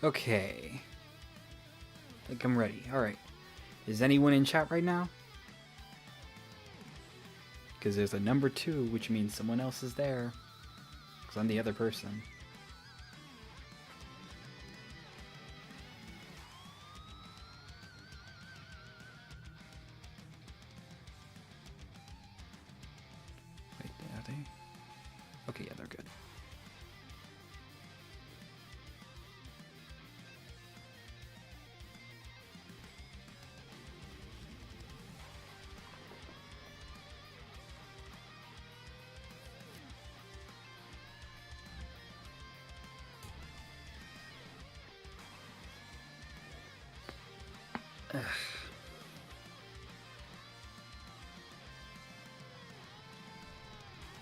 Okay. I think I'm ready. Alright. Is anyone in chat right now? Because there's a number 2, which means someone else is there. Because I'm the other person. Wait, are they? Okay, yeah, they're good.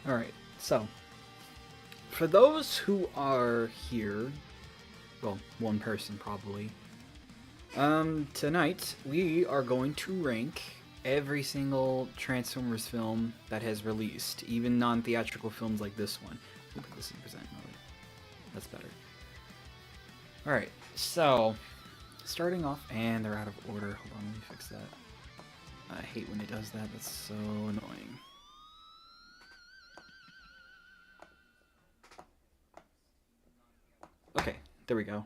Alright, so for those who are here, well, one person probably, tonight we are going to rank every single Transformers film that has released, even non-theatrical films like this one. We'll put this in present mode. That's better. Alright, so starting off, and they're out of order. Hold on, let me fix that. I hate when it does that. That's so annoying. Okay, there we go.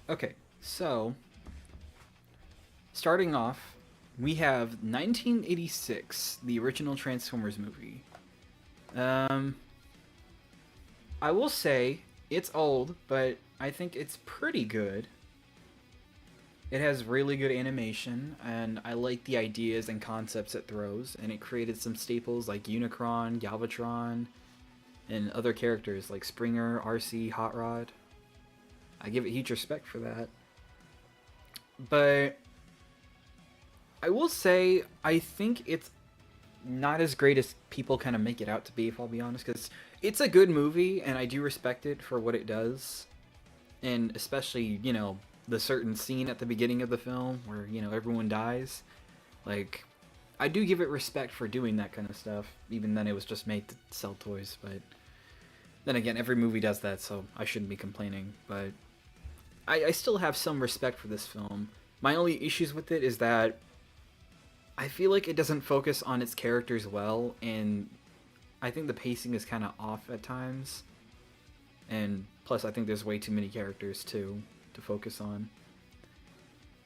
Okay, so starting off, we have 1986, the original Transformers movie. I will say it's old, but I think it's pretty good. It has really good animation, and I like the ideas and concepts it throws, and it created some staples like Unicron, Galvatron, and other characters like Springer, RC, Hot Rod. I give it huge respect for that. But I will say, I think it's not as great as people kind of make it out to be, if I'll be honest, because it's a good movie, and I do respect it for what it does. And especially, you know, the certain scene at the beginning of the film where, you know, everyone dies. Like, I do give it respect for doing that kind of stuff, even then it was just made to sell toys, but then again, every movie does that, so I shouldn't be complaining, but I still have some respect for this film. My only issues with it is that I feel like it doesn't focus on its characters well, and I think the pacing is kind of off at times. And plus, I think there's way too many characters, too, to focus on.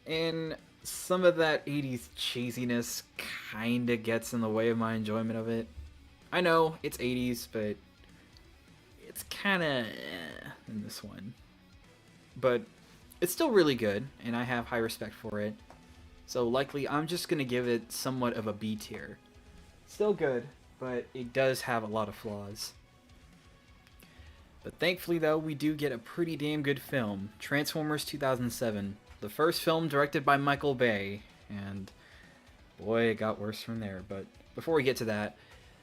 And some of that 80s cheesiness kind of gets in the way of my enjoyment of it. I know, it's 80s, but it's kind of in this one. But it's still really good, and I have high respect for it. So likely, I'm just going to give it somewhat of a B tier. Still good, but it does have a lot of flaws. But thankfully, though, we do get a pretty damn good film, Transformers 2007, the first film directed by Michael Bay, and boy, it got worse from there. But before we get to that,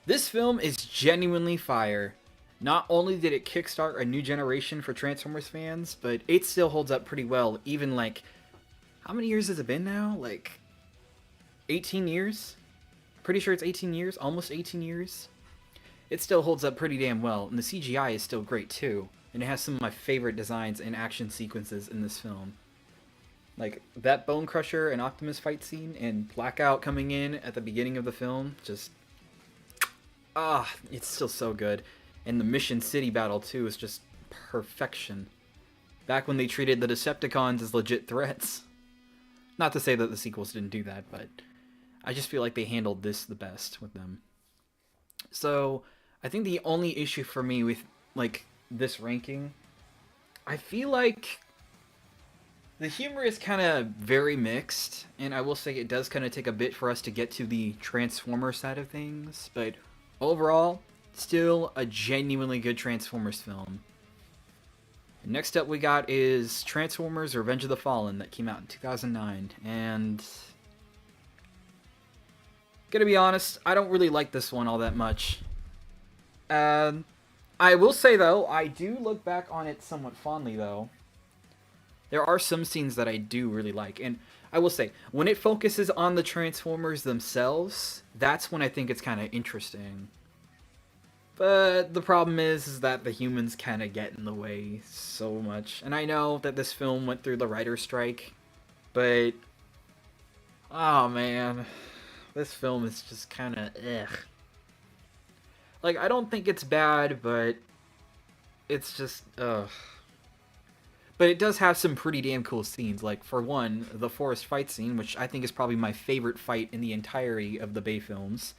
this film is genuinely fire. Not only did it kickstart a new generation for Transformers fans, but it still holds up pretty well, even like, how many years has it been now? Like, 18 years? Pretty sure it's 18 years, almost 18 years. It still holds up pretty damn well, and the CGI is still great too, and it has some of my favorite designs and action sequences in this film. Like, that Bone Crusher and Optimus fight scene, and Blackout coming in at the beginning of the film, just... it's still so good. And the Mission City battle too is just perfection. Back when they treated the Decepticons as legit threats. Not to say that the sequels didn't do that, but I just feel like they handled this the best with them. So, I think the only issue for me with, like, this ranking, I feel like the humor is kind of very mixed, and I will say it does kind of take a bit for us to get to the Transformer side of things, but overall, still a genuinely good Transformers film. Next up we got is Transformers Revenge of the Fallen that came out in 2009, and gonna be honest, I don't really like this one all that much. I will say though, I do look back on it somewhat fondly though. There are some scenes that I do really like, and I will say, when it focuses on the Transformers themselves, that's when I think it's kind of interesting. But the problem is that the humans kind of get in the way so much. And I know that this film went through the writer's strike, but oh man, this film is just kind of ugh. Like, I don't think it's bad, but it's just ugh. But it does have some pretty damn cool scenes. Like, for one, the forest fight scene, which I think is probably my favorite fight in the entirety of the Bay films.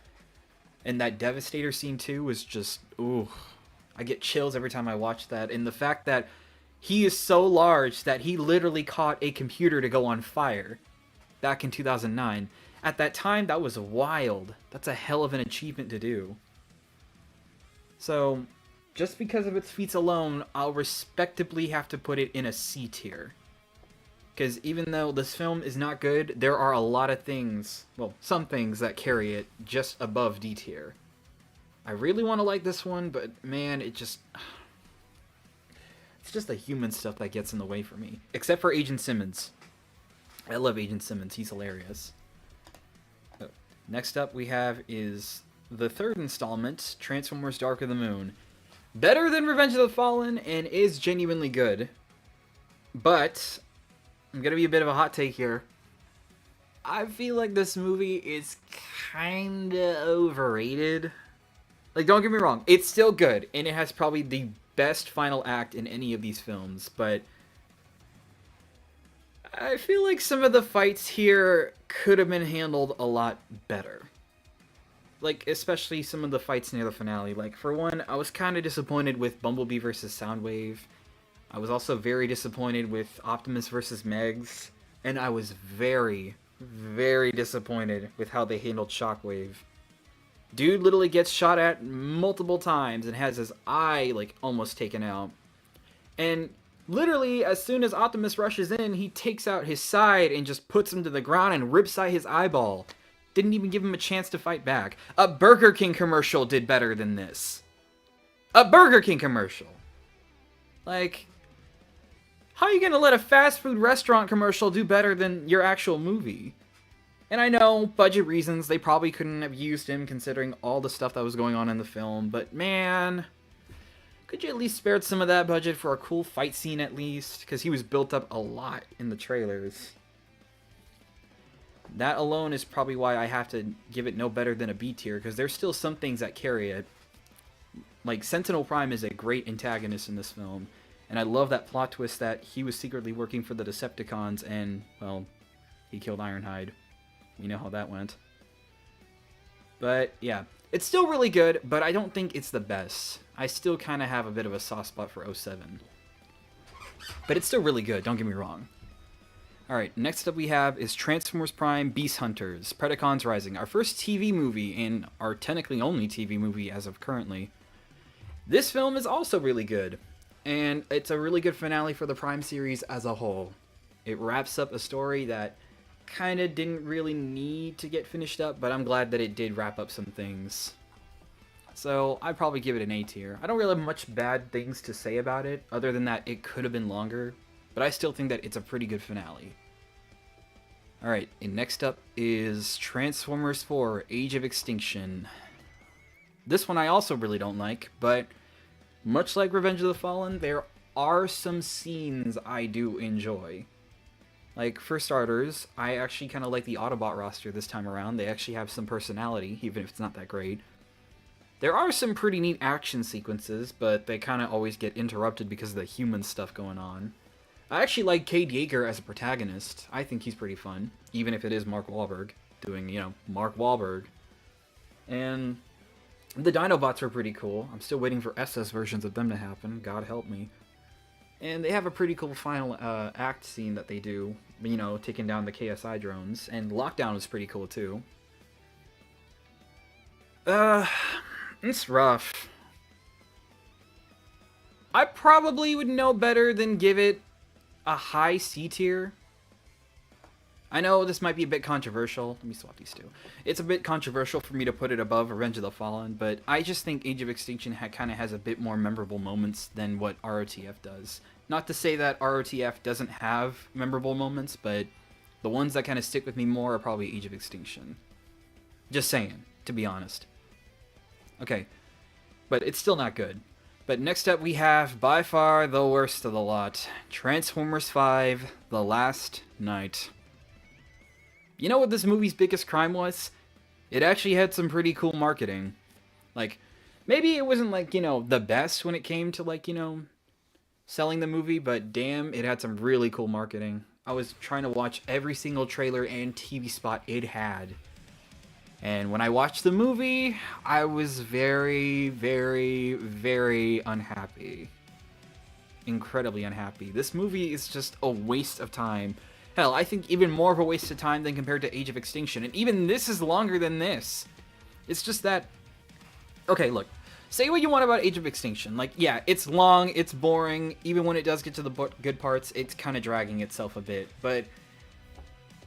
And that Devastator scene, too, was just, ooh. I get chills every time I watch that. And the fact that he is so large that he literally caught a computer to go on fire back in 2009. At that time, that was wild. That's a hell of an achievement to do. So, just because of its feats alone, I'll respectably have to put it in a C tier. Because even though this film is not good, there are a lot of things, well, some things that carry it just above D tier. I really want to like this one, but man, it's just the human stuff that gets in the way for me. Except for Agent Simmons. I love Agent Simmons, he's hilarious. Next up we have is the third installment, Transformers Dark of the Moon. Better than Revenge of the Fallen and is genuinely good. But I'm gonna be a bit of a hot take here. I feel like this movie is kinda overrated. Like, don't get me wrong, it's still good, and it has probably the best final act in any of these films, but I feel like some of the fights here could have been handled a lot better. Like, especially some of the fights near the finale. Like, for one, I was kind of disappointed with Bumblebee versus Soundwave. I was also very disappointed with Optimus versus Megs. And I was very, very disappointed with how they handled Shockwave. Dude literally gets shot at multiple times and has his eye, like, almost taken out. And literally, as soon as Optimus rushes in, he takes out his side and just puts him to the ground and rips out his eyeball. Didn't even give him a chance to fight back. A Burger King commercial did better than this. A Burger King commercial. Like, how are you going to let a fast food restaurant commercial do better than your actual movie? And I know, budget reasons, they probably couldn't have used him considering all the stuff that was going on in the film, but man, could you at least spare some of that budget for a cool fight scene at least? Because he was built up a lot in the trailers. That alone is probably why I have to give it no better than a B tier, because there's still some things that carry it. Like, Sentinel Prime is a great antagonist in this film, and I love that plot twist that he was secretly working for the Decepticons, and, well, he killed Ironhide. We know how that went. But, yeah, it's still really good, but I don't think it's the best. I still kind of have a bit of a soft spot for 07. But it's still really good, don't get me wrong. Alright, next up we have is Transformers Prime Beast Hunters, Predacons Rising, our first TV movie and our technically only TV movie as of currently. This film is also really good, and it's a really good finale for the Prime series as a whole. It wraps up a story that kind of didn't really need to get finished up, but I'm glad that it did wrap up some things. So I'd probably give it an A tier. I don't really have much bad things to say about it, other than that it could have been longer. But I still think that it's a pretty good finale. Alright, and next up is Transformers 4 Age of Extinction. This one I also really don't like, but much like Revenge of the Fallen, there are some scenes I do enjoy. Like, for starters, I actually kind of like the Autobot roster this time around. They actually have some personality, even if it's not that great. There are some pretty neat action sequences, but they kind of always get interrupted because of the human stuff going on. I actually like Cade Yeager as a protagonist. I think he's pretty fun, even if it is Mark Wahlberg doing, you know, Mark Wahlberg. And the Dinobots are pretty cool. I'm still waiting for SS versions of them to happen, God help me. And they have a pretty cool final act scene that they do, you know, taking down the KSI drones. And Lockdown is pretty cool too. It's rough. I probably would know better than give it a high C tier. I know this might be a bit controversial. Let me swap these two. It's a bit controversial for me to put it above Revenge of the Fallen, but I just think Age of Extinction kind of has a bit more memorable moments than what ROTF does. Not to say that ROTF doesn't have memorable moments, but the ones that kind of stick with me more are probably Age of Extinction. Just saying, to be honest. Okay. but it's still not good. But next up we have, by far, the worst of the lot. Transformers 5, The Last Night. You know what this movie's biggest crime was? It actually had some pretty cool marketing. Like, maybe it wasn't, like, the best when it came to, like, selling the movie, but damn, it had some really cool marketing. I was trying to watch every single trailer and TV spot it had. And when I watched the movie, I was very, very, very unhappy. Incredibly unhappy. This movie is just a waste of time. Hell, I think even more of a waste of time than compared to Age of Extinction. And even this is longer than this. It's just that... Okay, look. Say what you want about Age of Extinction. Like, yeah, it's long, it's boring. Even when it does get to the good parts, it's kind of dragging itself a bit. But...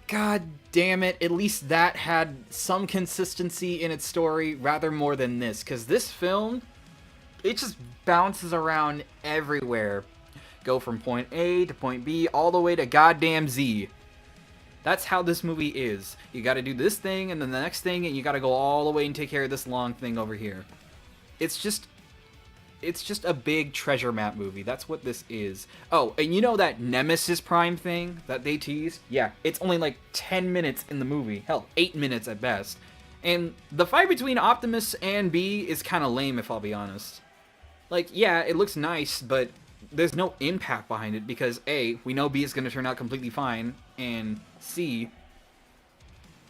God damn it, at least that had some consistency in its story rather more than this. Because this film, it just bounces around everywhere. Go from point A to point B all the way to goddamn Z. That's how this movie is. You gotta do this thing and then the next thing and you gotta go all the way and take care of this long thing over here. It's just a big treasure map movie. That's what this is. Oh, and you know that Nemesis Prime thing that they teased? Yeah, it's only like 10 minutes in the movie. Hell, 8 minutes at best. And the fight between Optimus and B is kind of lame, if I'll be honest. Like, yeah, it looks nice, but there's no impact behind it because A, we know B is going to turn out completely fine, and C,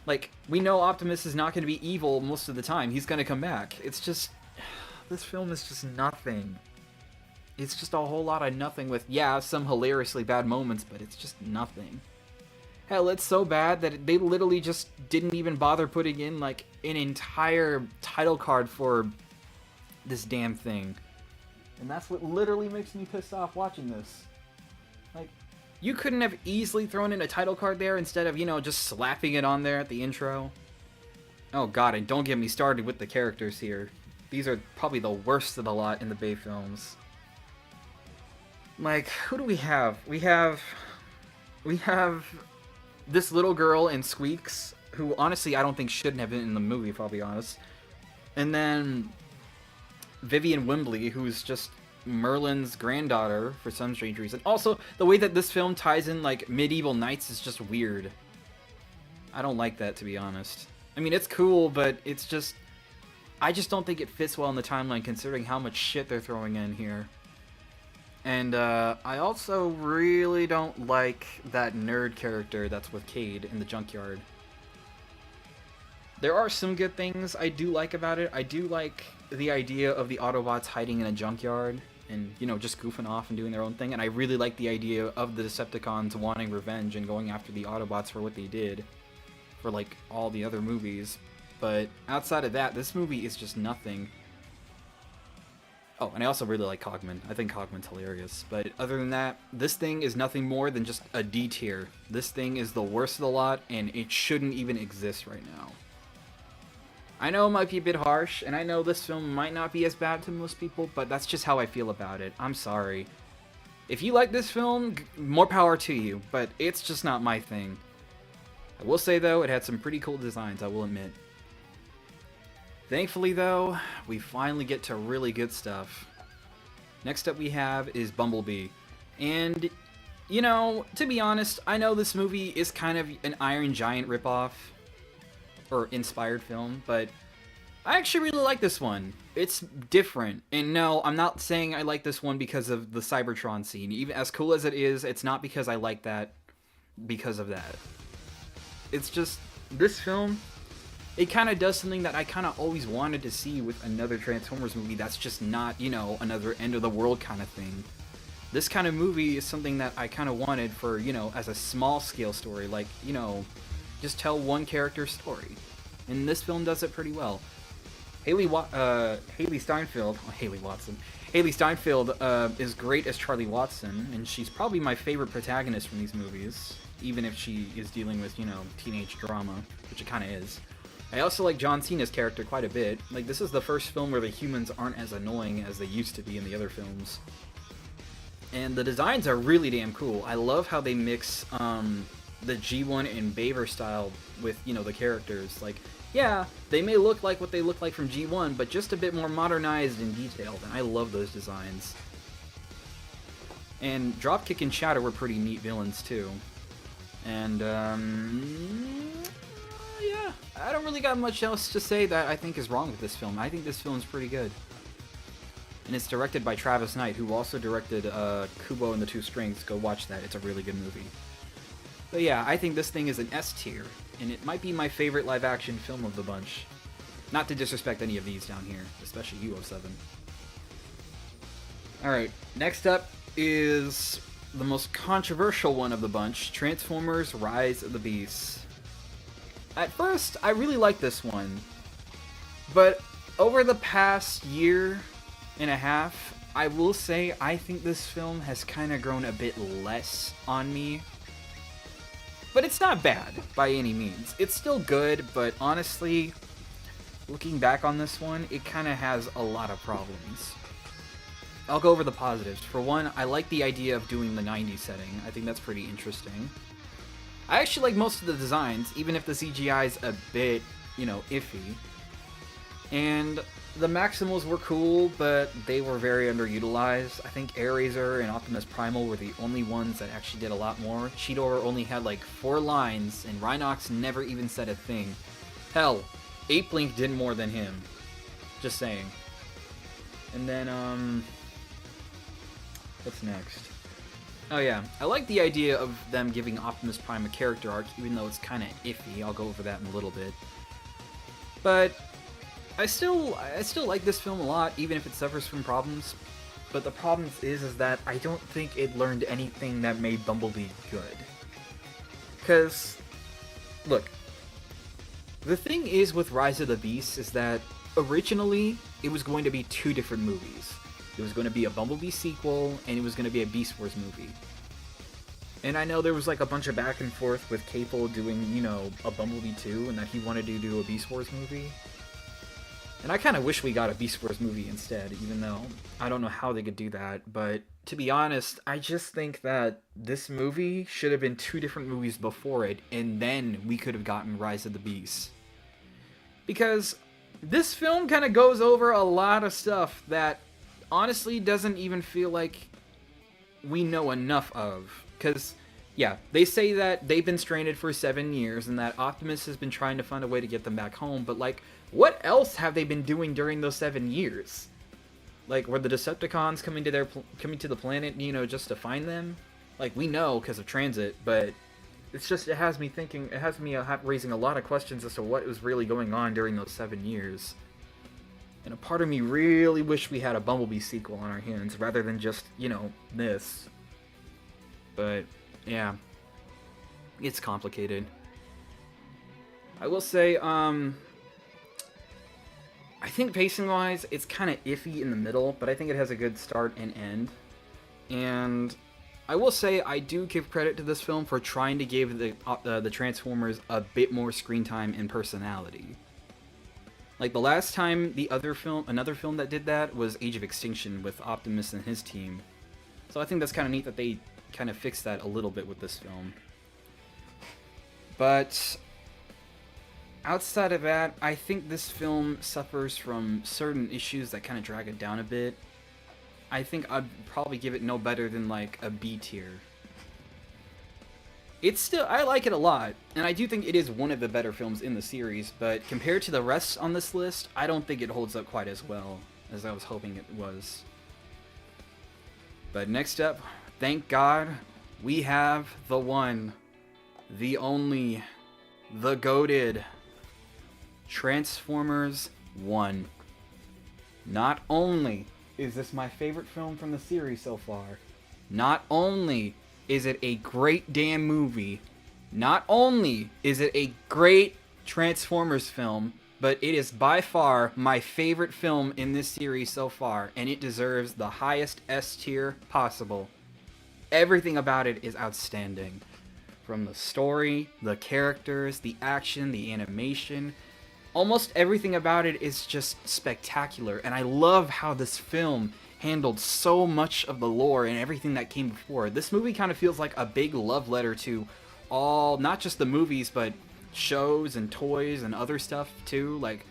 like, we know Optimus is not going to be evil most of the time. He's going to come back. It's just... This film is just nothing. It's just a whole lot of nothing with, yeah, some hilariously bad moments, but it's just nothing. Hell, it's so bad that they literally just didn't even bother putting in, like, an entire title card for this damn thing. And that's what literally makes me pissed off watching this. Like, you couldn't have easily thrown in a title card there instead of, just slapping it on there at the intro. Oh god, and don't get me started with the characters here. These are probably the worst of the lot in the Bay films. Like, who do we have? We have this little girl in Squeaks, who honestly I don't think shouldn't have been in the movie, if I'll be honest. And then Vivian Wembley, who's just Merlin's granddaughter for some strange reason. Also, the way that this film ties in, like, medieval knights is just weird. I don't like that, to be honest. I mean, it's cool, but it's just... I just don't think it fits well in the timeline considering how much shit they're throwing in here. And I also really don't like that nerd character that's with Cade in the junkyard. There are some good things I do like about it. I do like the idea of the Autobots hiding in a junkyard and, just goofing off and doing their own thing. And I really like the idea of the Decepticons wanting revenge and going after the Autobots for what they did for, like, all the other movies. But outside of that, this movie is just nothing. Oh, and I also really like Cogman. I think Cogman's hilarious. But other than that, this thing is nothing more than just a D tier. This thing is the worst of the lot, and it shouldn't even exist right now. I know it might be a bit harsh, and I know this film might not be as bad to most people, but that's just how I feel about it. I'm sorry. If you like this film, more power to you, but it's just not my thing. I will say, though, it had some pretty cool designs, I will admit. Thankfully, though, we finally get to really good stuff. Next up we have is Bumblebee. And, to be honest, I know this movie is kind of an Iron Giant ripoff, or inspired film, but I actually really like this one. It's different. And no, I'm not saying I like this one because of the Cybertron scene. Even as cool as it is, it's not because I like that because of that. It's just, this film... It kind of does something that I kind of always wanted to see with another Transformers movie that's just not, another end-of-the-world kind of thing. This kind of movie is something that I kind of wanted for, as a small-scale story. Like, just tell one character's story. And this film does it pretty well. Haley Steinfeld is great as Charlie Watson, and she's probably my favorite protagonist from these movies, even if she is dealing with, teenage drama, which it kind of is. I also like John Cena's character quite a bit. Like, this is the first film where the humans aren't as annoying as they used to be in the other films. And the designs are really damn cool. I love how they mix the G1 and Baver style with, the characters. Like, Yeah, they may look like what they look like from G1, but just a bit more modernized and detailed, and I love those designs. And Dropkick and Shadow were pretty neat villains, too. And, yeah, I don't really got much else to say that I think is wrong with this film. I think this film's pretty good. And it's directed by Travis Knight, who also directed Kubo and the Two Strings. Go watch that, it's a really good movie. But yeah, I think this thing is an S tier, and it might be my favorite live-action film of the bunch. Not to disrespect any of these down here, especially U07. Alright, next up is the most controversial one of the bunch, Transformers: Rise of the Beasts. At first, I really liked this one, but over the past year and a half, I will say I think this film has kind of grown a bit less on me. But it's not bad, by any means. It's still good, but honestly, looking back on this one, it kind of has a lot of problems. I'll go over the positives. For one, I like the idea of doing the 90s setting. I think that's pretty interesting. I actually like most of the designs, even if the CGI's a bit, iffy. And the Maximals were cool, but they were very underutilized. I think Airazor and Optimus Primal were the only ones that actually did a lot more. Cheetor only had like 4 lines, and Rhinox never even said a thing. Hell, Ape Blink did more than him. Just saying. And then, what's next? Oh yeah, I like the idea of them giving Optimus Prime a character arc, even though it's kind of iffy. I'll go over that in a little bit. But I still like this film a lot, even if it suffers from problems. But the problem is that I don't think it learned anything that made Bumblebee good. Because, look, the thing is with Rise of the Beasts is that originally it was going to be 2 different movies. It was going to be a Bumblebee sequel, and it was going to be a Beast Wars movie. And I know there was like a bunch of back and forth with Capel doing, a Bumblebee 2, and that he wanted to do a Beast Wars movie. And I kind of wish we got a Beast Wars movie instead, even though I don't know how they could do that. But to be honest, I just think that this movie should have been 2 different movies before it, and then we could have gotten Rise of the Beasts. Because this film kind of goes over a lot of stuff that honestly doesn't even feel like we know enough of. Because, yeah, they say that they've been stranded for 7 years and that Optimus has been trying to find a way to get them back home, but like, what else have they been doing during those 7 years? Like, were the Decepticons coming to the planet, just to find them? Like, we know because of transit, but it's just, it has me raising a lot of questions as to what was really going on during those 7 years. And a part of me really wish we had a Bumblebee sequel on our hands, rather than just, this. But, yeah. It's complicated. I will say, I think pacing-wise, it's kind of iffy in the middle, but I think it has a good start and end. And I will say I do give credit to this film for trying to give the Transformers a bit more screen time and personality. Like the last time another film that did that was Age of Extinction with Optimus and his team. So I think that's kind of neat that they kind of fixed that a little bit with this film. But outside of that, I think this film suffers from certain issues that kind of drag it down a bit. I think I'd probably give it no better than like a B tier. I like it a lot, and I do think it is one of the better films in the series, but compared to the rest on this list, I don't think it holds up quite as well as I was hoping it was. But next up, thank God, we have the one, the only, the goated Transformers 1. Not only is this my favorite film from the series so far, not only is it a great damn movie, not only is it a great Transformers film, but it is by far my favorite film in this series so far, and it deserves the highest S tier possible. Everything about it is outstanding. From the story, the characters, the action, the animation, almost everything about it is just spectacular, and I love how this film handled so much of the lore and everything that came before. This movie kind of feels like a big love letter to all, not just the movies, but shows and toys and other stuff too. Like,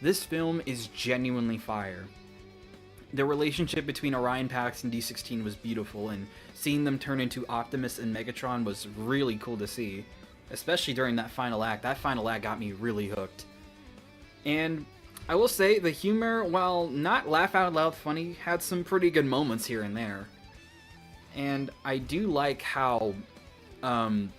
this film is genuinely fire. The relationship between Orion Pax and D16 was beautiful, and seeing them turn into Optimus and Megatron was really cool to see, especially during that final act. That final act got me really hooked. And I will say, the humor, while not laugh out loud funny, had some pretty good moments here and there. And I do like how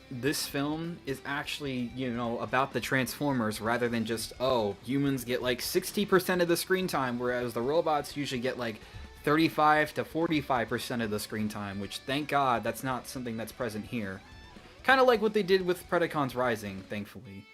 this film is actually, about the Transformers rather than just, oh, humans get like 60% of the screen time, whereas the robots usually get like 35 to 45% of the screen time, which, thank God, that's not something that's present here. Kind of like what they did with Predacons Rising, thankfully.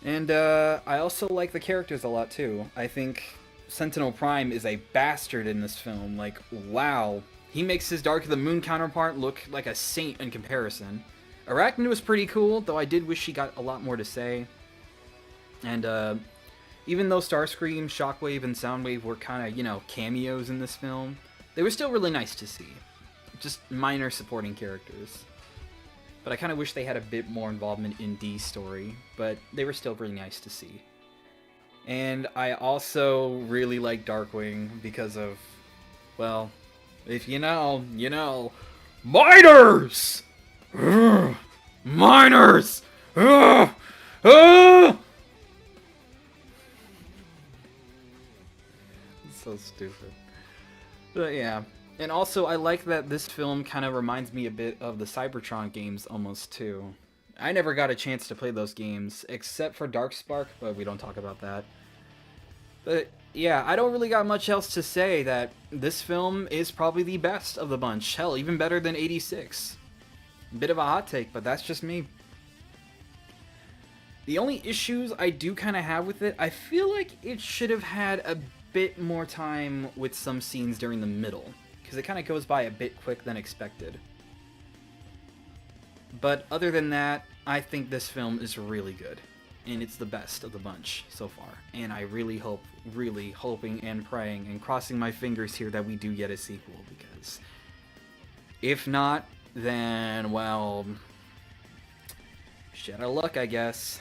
And I also like the characters a lot too. I think Sentinel Prime is a bastard in this film. Like, wow. He makes his Dark of the Moon counterpart look like a saint in comparison. Arachnid was pretty cool, though I did wish she got a lot more to say. And even though Starscream, Shockwave, and Soundwave were kind of, cameos in this film, they were still really nice to see. Just minor supporting characters. But I kind of wish they had a bit more involvement in Dee's story, but they were still really nice to see. And I also really like Darkwing because of, well, if you know, you know. Miners! Miners! It's so stupid. But yeah. And also, I like that this film kind of reminds me a bit of the Cybertron games almost too. I never got a chance to play those games, except for Darkspark, but we don't talk about that. But yeah, I don't really got much else to say. That this film is probably the best of the bunch. Hell, even better than 86. Bit of a hot take, but that's just me. The only issues I do kind of have with it, I feel like it should have had a bit more time with some scenes during the middle, because it kind of goes by a bit quick than expected. But other than that, I think this film is really good. And it's the best of the bunch so far. And I really hoping and praying and crossing my fingers here that we do get a sequel, because if not, then, well, shit out of luck, I guess.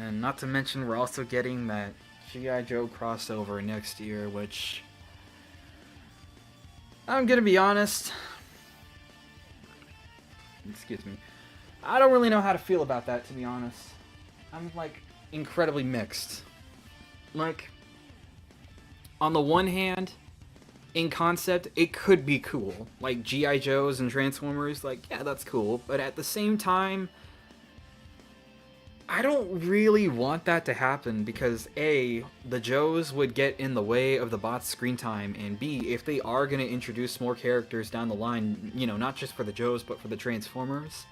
And not to mention, we're also getting that G.I. Joe crossover next year, which, I'm gonna be honest, excuse me, I don't really know how to feel about that, to be honest. I'm, like, incredibly mixed. Like, on the one hand, in concept, it could be cool. Like, G.I. Joes and Transformers, like, yeah, that's cool. But at the same time, I don't really want that to happen because, A, the Joes would get in the way of the bot's screen time, and B, if they are going to introduce more characters down the line, not just for the Joes, but for the Transformers,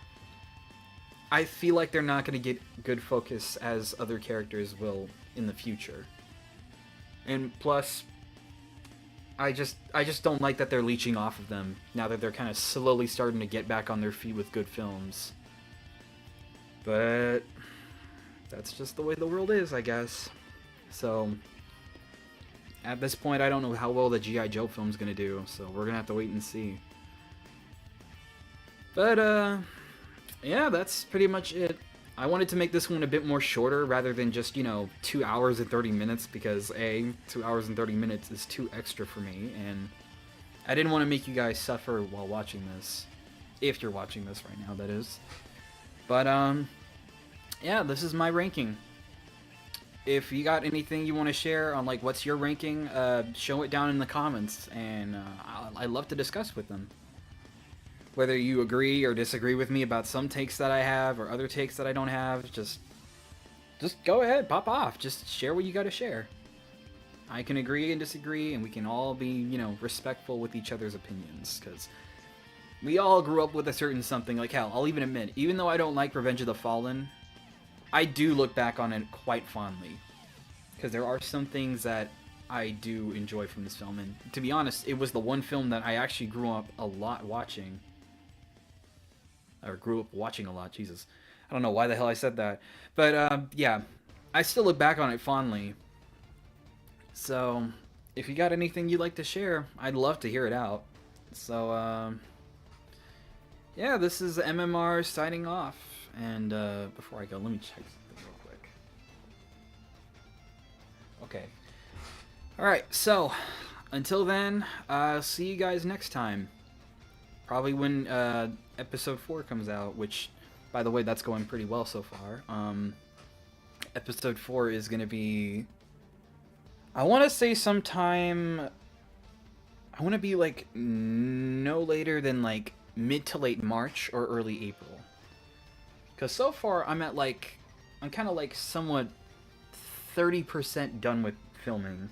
I feel like they're not going to get good focus as other characters will in the future. And plus, I just don't like that they're leeching off of them now that they're kind of slowly starting to get back on their feet with good films. But that's just the way the world is, I guess. So at this point, I don't know how well the G.I. Joe film's going to do, so we're going to have to wait and see. But yeah, that's pretty much it. I wanted to make this one a bit more shorter rather than just, 2 hours and 30 minutes because, A, 2 hours and 30 minutes is too extra for me, and I didn't want to make you guys suffer while watching this. If you're watching this right now, that is. But, yeah, this is my ranking. If you got anything you want to share on, like, what's your ranking, show it down in the comments, and I'd love to discuss with them. Whether you agree or disagree with me about some takes that I have or other takes that I don't have, just go ahead, pop off. Just share what you got to share. I can agree and disagree, and we can all be, respectful with each other's opinions, because we all grew up with a certain something. Like, hell, I'll even admit, even though I don't like Revenge of the Fallen, I do look back on it quite fondly, because there are some things that I do enjoy from this film, and to be honest, it was the one film that I actually grew up a lot watching. Or grew up watching a lot, Jesus. I don't know why the hell I said that. But, yeah, I still look back on it fondly. So, if you got anything you'd like to share, I'd love to hear it out. So, yeah, this is MMR signing off. And before I go, let me check something real quick. Okay. Alright, so until then, see you guys next time. Probably when episode 4 comes out, which, by the way, that's going pretty well so far. Episode 4 is going to be, I want to say sometime, I want to be like no later than like mid to late March or early April. Because so far I'm at like, I'm kind of like somewhat 30% done with filming.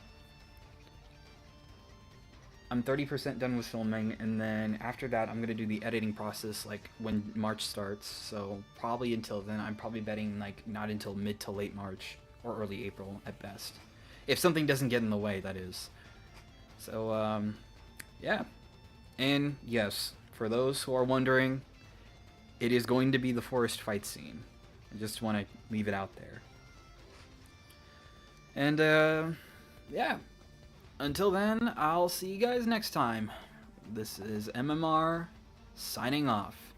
I'm 30% done with filming, and then after that I'm gonna do the editing process like when March starts. So probably until then, I'm probably betting like not until mid to late March or early April at best, if something doesn't get in the way, that is. So yeah, and yes, for those who are wondering, it is going to be the forest fight scene. I just want to leave it out there. And yeah. Until then, I'll see you guys next time. This is MMR signing off.